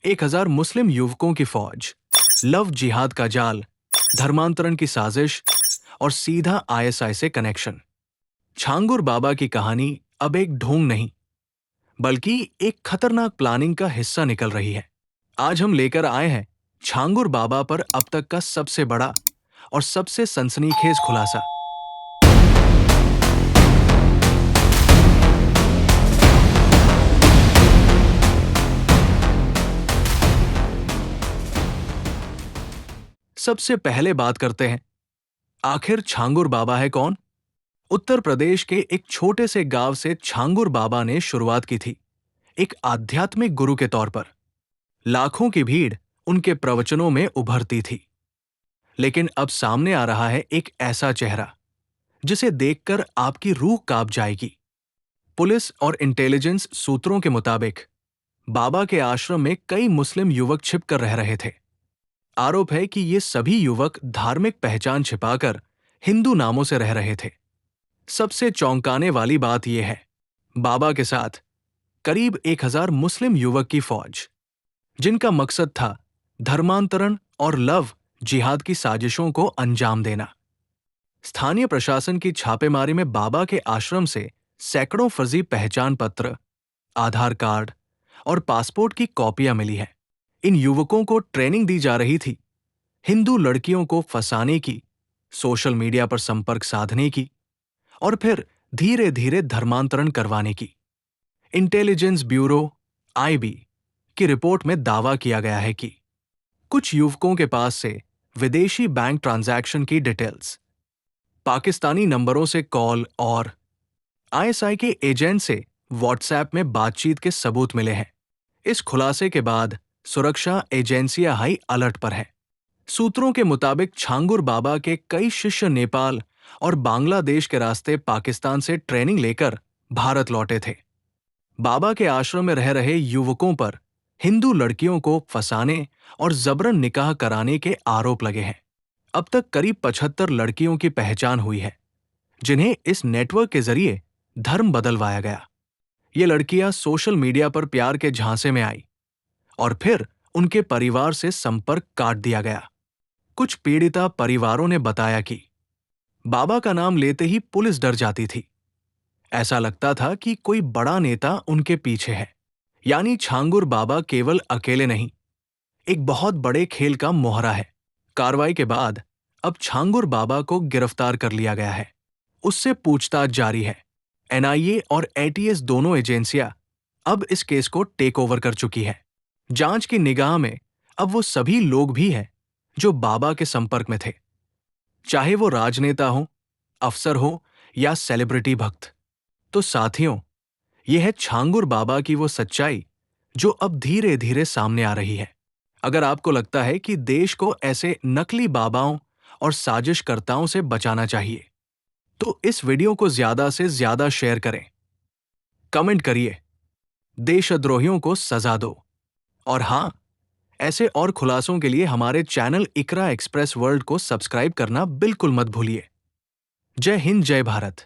1000 मुस्लिम युवकों की फौज, लव जिहाद का जाल, धर्मांतरण की साजिश और सीधा आईएसआई से कनेक्शन। छांगुर बाबा की कहानी अब एक ढोंग नहीं, बल्कि एक खतरनाक प्लानिंग का हिस्सा निकल रही है। आज हम लेकर आए हैं छांगुर बाबा पर अब तक का सबसे बड़ा और सबसे सनसनीखेज खुलासा। सबसे पहले बात करते हैं, आखिर छांगुर बाबा है कौन? उत्तर प्रदेश के एक छोटे से गांव से छांगुर बाबा ने शुरुआत की थी, एक आध्यात्मिक गुरु के तौर पर। लाखों की भीड़ उनके प्रवचनों में उभरती थी। लेकिन अब सामने आ रहा है एक ऐसा चेहरा जिसे देखकर आपकी रूह कांप जाएगी। पुलिस और इंटेलिजेंस सूत्रों के मुताबिक बाबा के आश्रम में कई मुस्लिम युवक छिप कर रह रहे थे। आरोप है कि ये सभी युवक धार्मिक पहचान छिपाकर हिंदू नामों से रह रहे थे। सबसे चौंकाने वाली बात यह है, बाबा के साथ करीब 1000 मुस्लिम युवक की फौज, जिनका मकसद था धर्मांतरण और लव जिहाद की साजिशों को अंजाम देना। स्थानीय प्रशासन की छापेमारी में बाबा के आश्रम से सैकड़ों फर्जी पहचान पत्र, आधार कार्ड और पासपोर्ट की कॉपियां मिली हैं। इन युवकों को ट्रेनिंग दी जा रही थी, हिंदू लड़कियों को फंसाने की, सोशल मीडिया पर संपर्क साधने की और फिर धीरे धीरे धर्मांतरण करवाने की। इंटेलिजेंस ब्यूरो आईबी की रिपोर्ट में दावा किया गया है कि कुछ युवकों के पास से विदेशी बैंक ट्रांजैक्शन की डिटेल्स, पाकिस्तानी नंबरों से कॉल और आईएसआई के एजेंट से व्हाट्सएप में बातचीत के सबूत मिले हैं। इस खुलासे के बाद सुरक्षा एजेंसियां हाई अलर्ट पर हैं। सूत्रों के मुताबिक छांगुर बाबा के कई शिष्य नेपाल और बांग्लादेश के रास्ते पाकिस्तान से ट्रेनिंग लेकर भारत लौटे थे। बाबा के आश्रम में रह रहे युवकों पर हिंदू लड़कियों को फंसाने और जबरन निकाह कराने के आरोप लगे हैं। अब तक करीब 75 लड़कियों की पहचान हुई है, जिन्हें इस नेटवर्क के जरिए धर्म बदलवाया गया। ये लड़कियां सोशल मीडिया पर प्यार के झांसे में आई और फिर उनके परिवार से संपर्क काट दिया गया। कुछ पीड़िता परिवारों ने बताया कि बाबा का नाम लेते ही पुलिस डर जाती थी। ऐसा लगता था कि कोई बड़ा नेता उनके पीछे है। यानी छांगुर बाबा केवल अकेले नहीं, एक बहुत बड़े खेल का मोहरा है। कार्रवाई के बाद अब छांगुर बाबा को गिरफ्तार कर लिया गया है। उससे पूछताछ जारी है। एनआईए और एटीएस दोनों एजेंसियां अब इस केस को टेक ओवर कर चुकी है। जांच की निगाह में अब वो सभी लोग भी हैं जो बाबा के संपर्क में थे, चाहे वो राजनेता हो, अफसर हो या सेलिब्रिटी भक्त। तो साथियों, यह है छांगुर बाबा की वो सच्चाई जो अब धीरे धीरे सामने आ रही है। अगर आपको लगता है कि देश को ऐसे नकली बाबाओं और साजिशकर्ताओं से बचाना चाहिए, तो इस वीडियो को ज्यादा से ज्यादा शेयर करें, कमेंट करिए, देशद्रोहियों को सजा दो। और हां, ऐसे और खुलासों के लिए हमारे चैनल इकरा एक्सप्रेस वर्ल्ड को सब्सक्राइब करना बिल्कुल मत भूलिए। जय हिंद, जय भारत।